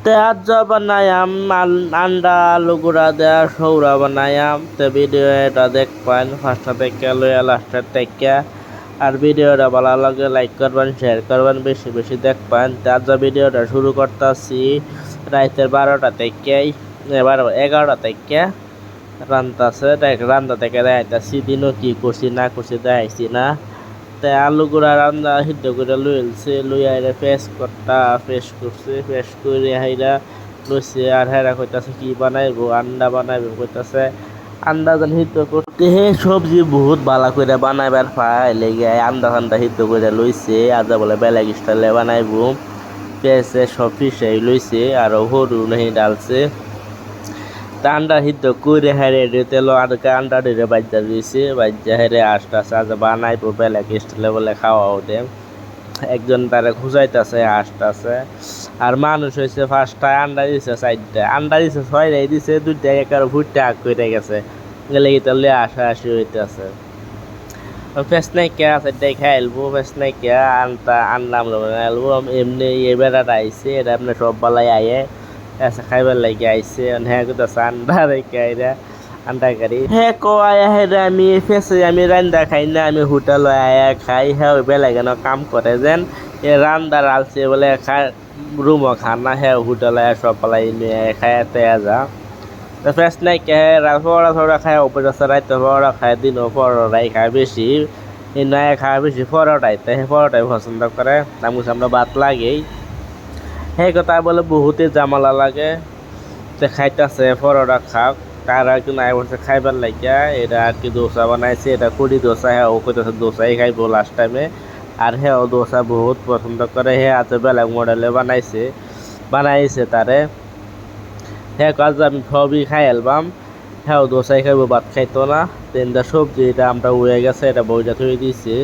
তে আজ বানায়াম আন্ডা আলু গুঁড়া দেয়া সৌরা বানায়াম। তে ভিডিও এটা দেখবেন ফার্স্টটা থেকে লইয়া লাস্টের থেকে। আর ভিডিওটা ভালো লাগে লাইক করবেন, শেয়ার করবেন, বেশি বেশি দেখবেন। তে আজ ভিডিওটা শুরু করতেছি রাতের 12টা থেকে, 11টা থেকে রান্তাছে। রান্না থেকে দেখাইতেছি দিনও কি করছি না করছি দেখাইছি না। তাই আলু গুঁড়া রান্না সিদ্ধ করে লইলছে, লই আইরা পেস্ট করছে, পেস্ট করে হাইরা লইছে। আর হেরা কইতাছে কি বানাইবো, আন্ডা বানাইবো কইতাছে। আন্ডা যেন সিদ্ধ করতে হে সবজি বহুত ভালো করে বানাইবার পায় লেগে আন্ডা ফান্ডা সিদ্ধ করে লইছে। আজ বলে বেলেগ স্টাইলে বানাইবো, পেঁয়াজে সব পিসাই লইছে আর হরু নাহি ডালছে। আন্ডা সিদ্ধ করে হেরে তেল আর আন্ডা ধরে বাজ্যা দিয়েছে, বাজ্যা হেরে আস্তে আস্তে আজ বানাইবো বেলেগ স্টাইলে বলে খাওয়াও দে। একজন তারা খুঁজাইতেছে আসতেছে। আর মানুষ হয়েছে ফার্স্টটা আন্ডা দিছে, 4টা আন্ডা দিছে, 6টাই দিছে, 2টা একার ভুট্টা আগ করে গেছে গেলে তাহলে আসি হইতেছে। ফেস নাই কে 4টাই খাই এলবো, ফেস নাই কে আনলাম এলবো। এমনি এই বেড়াটা আইসে, এটা আপনি সব বেলায় আয়ে এসে খাইবার লাগে আইসে। হ্যাঁ কোথাও আন্ডা রেখে আইরা আন্ডা কারি হ্যাঁ আয়া হেরা আমি ফেসে আমি রান্দা খাই না, আমি হোটেল আয়া খাই। হ্যাঁ ওই বেলা কেন কাম করে যেন এ রান্দা রালছে বলে রুমও খানা। হ্যাঁ হোটেল আয়া সব পালাই নিয়ে খায় তেয়া যা ফ্রেশ নাই কে পড়া থোড়া খায় উপরে রাইতে পড়া খায়, দিনও পড়াই খায় বেশি। এই নয় খায় বেশি পরোটাই, তাই পরোটাই পছন্দ করে। আমরা ভাত লাগেই সেই কথা বলে বহুতে জামালা লাগে। তে খাইতেছে পরোটা খাক, তার আর কি নাই বলছে খাইবার লাগিয়া। এটা আর কি দোসা বানাইছে, এটা কুড়ি দোসা। হ্যাঁ ও কইতেছে দোসাই খাইবো লাস্ট টাইমে। আর হ্যাঁ ও দোসা বহুত পছন্দ করে। হ্যাঁ হাতে বেলেগ মডেলে বানাইছে তারে। হ্যাঁ কাজ আমি সবই খাই এলবাম। হ্যাঁ ও দোসাই খাইবো, ভাত খাইতো না। তিনটা সবজি এটা আমরা উয়ে গেছে, এটা বইটা থুয়ে দিয়েছি।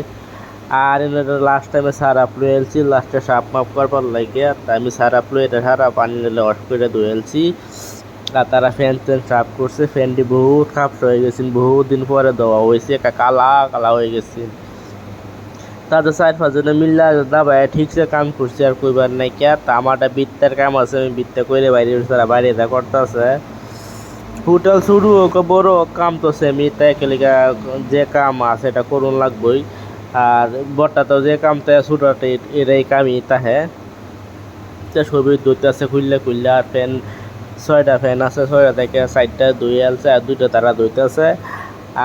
আর এটা লাস্ট টাইমে সারাপ লুয়েলছি, লাস্টে সাপ মাপ করবার লাগে। আমি সারাপ লুয়ে এটা সারা পানি নিলে ওয়াশ করে ধুয়েলছি। আর তারা ফ্যান সাফ করছে, ফ্যানটি বহুত খাপস হয়ে গেছে, বহুত দিন পরে দেওয়া হয়েছে, কালা কালা হয়ে গেছে। তাদের 4-5 জনে মিল্লা দাবায় ঠিকছে কাম করছে, আর কইবার নাই কে। তা আমারটা বিত্তার কাম আছে, আমি বিত্তা করে বাইরে তারা বাইরে যা করতেছে। হোটেল শুরু হোক বড় কাম তো সেমি, তাই একেলিগা যে কাম আছে এটা করুন লাগবই। আর বড়টা তো যে কাম তাই ছোটটা এরাই কামই তাহে। ছবি ধুইতেছে খুললে। আর ফ্যান 6টা ফ্যান আছে, 6টা থেকে 4টা ধুয়ে আলছে, আর 2টা তারা ধুইতেছে।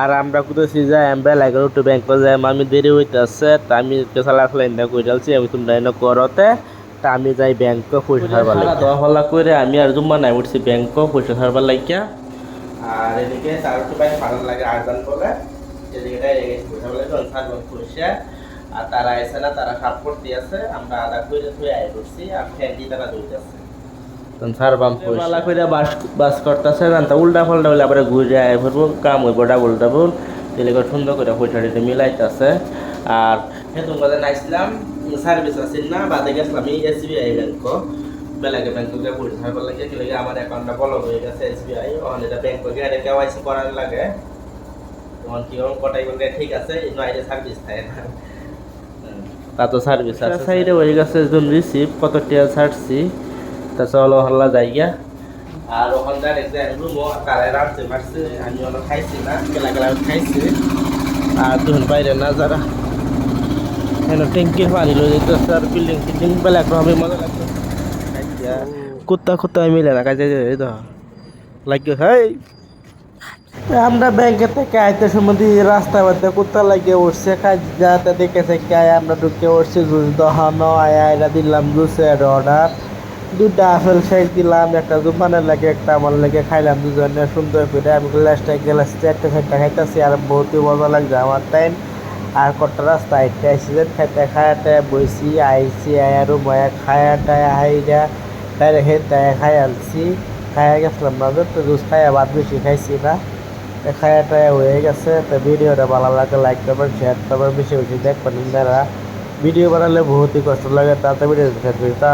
আর আমরা কোথাও যাই আমরা লাগে একটু ব্যাংকে যাই, আমি দেরি হইতেছে। তা আমি চালাফালা ইন্দা করে আলছি, আমি তোমরা এনে করতে। তা আমি যাই ব্যাংকে পয়সা ছাড়বার লাগে দোয়া ফলা করে আমি আর জুম্মা নাই উঠছি ব্যাংকে পয়সা ছাড়বার লাগিয়া। আর এদিকে তার একটু বাইক ভালো লাগে আর্জান বলে, এদিকে পয়সা বলে ছাড়বার পয়সা। আর তারা এসে না, তারা সাপ করতে আছে, আমরা আদা করে ধুয়ে আয় করছি। আর ফ্যানটি তারা ধুইতেছে সারবাম পালা করে বাস করতেছে না। তা উল্টা পাল্টা হলে আবার ঘুরে আয় ফেরবো, কাম হইব ডাবল ডাবল। তেলেকে সুন্দর করে পয়সাটিতে মিলাইতেছে। আর হ্যাঁ তোমাদের নাইছিলাম সার্ভিস আসিল না, বাদে গেছিলাম SBI ব্যাংক, বেলাগে ব্যাংকে পয়সা ছাড়বার লাগে। কি আমার অ্যাকাউন্টটা বলক হয়ে গেছে SBI, ওখানে এটা ব্যাংকে গিয়ে KYC করার লাগে। তখন কি কটাই বলতে ঠিক আছে, নয় সার্ভিস থাকে না, তা তো সার্ভিস আছে। সাইডে হয়ে গেছে একজন রিসিভ, কত টাকা ছাড়ছি। তা চলো হল্লা যাইয়া। আর ওখান থেকে রুমও তারা রাঁধতে পারছে, আমি অনেক খাইছি না, কেলা খাইছি। আর তখন বাইরে না যারা ট্যাঙ্কির পানি লয়ে যেতেছে, আর বিল্ডিং বেলা একরকমই মজা লাগছে। কুত্তা মিলে না কাজে তো লাগে। হাই আমরা ব্যাংকের থেকে আইতে সময় রাস্তা বাড়তে কুত্তা লাগিয়ে উঠছে, কাজ যাতে দেখেছে কে আমরা ঢুকে উঠছি। জুস দহানো আয়া দিলাম জুসের অর্ডার। 2টা আপেল শেক দিলাম, একটা জুম্মানের লাগে, একটা আমার লাগে খাইলাম দুজনে সুন্দর করে। আমি গ্লাসটা 4টা খাইতেছি, আর বহুতই মজা লাগছে আমার টাইম। আর কটা রাস্তা আইতে আইসিলেন খায়াতে বইছি আইসি আয়ারও ময়া খায়াটায় হাইরা তাই হেঁটে খাই আনছি। খাইয়া গেছিলাম না তো জুস খাইয়া ভাত বেশি খাইছি না, খায়াটায় হয়ে গেছে। তো ভিডিওটা ভালো লাগে লাইক করবেন, শেয়ার করবেন, বেশি বেশি দেখবেন। ভিডিও বানালে বহুতই কষ্ট লাগে, তাতে ভিডিও টা।